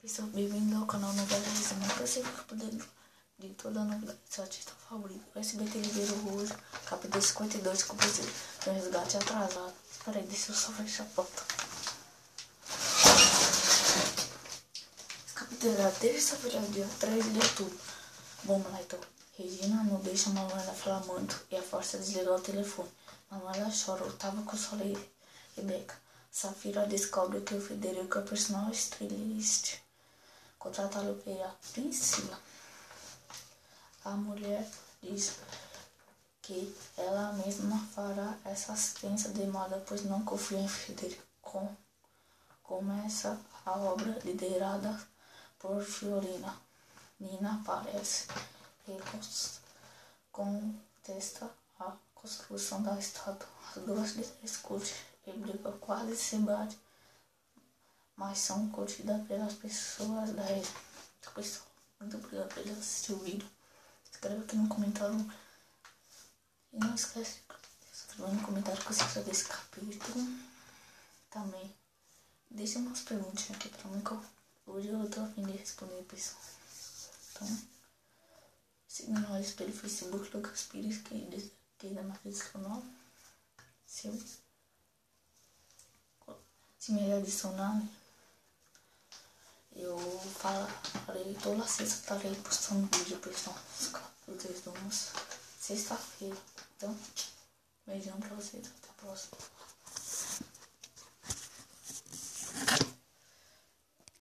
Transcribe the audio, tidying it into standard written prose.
Pessoal, bem-vindo ao canal Novela Resumo. Pra você ficar por dentro de toda a novidade do seu artista favorito. O SBT liberou hoje, capítulo 52, com o resgate atrasado. Espera aí, deixa eu só fechar a porta. Esse capítulo é da terça-feira, dia 13 de outubro. Vamos lá então. Regina não deixa a Manuela falar muito e a força desligou o telefone. Manuela chora, Otávio consola Rebeca. Safira descobre que o Federico é o personal stylist contratado pela Priscila. A mulher diz que ela mesma fará essa assistência de moda, pois não confia em Federico. Começa a obra liderada por Fiorina. Nina aparece e contesta a construção da estátua. As duas discutem e brigam, quase se batem, mas são curtidas pelas pessoas da rede. Pessoal, muito obrigado por assistir o vídeo. Se inscreve aqui no comentário e não esquece de se inscrever no comentário que você quer desse capítulo. Também deixa umas perguntinhas aqui pra mim que hoje eu tô a fim de responder, pessoal. Então, siga nós pelo Facebook, Lucas Pires, que na minha descrição. Se me adicionar, eu farei toda sexta, estarei postando vídeo, pessoal. Os capítulos de sexta-feira. Então, beijão pra vocês, até a próxima.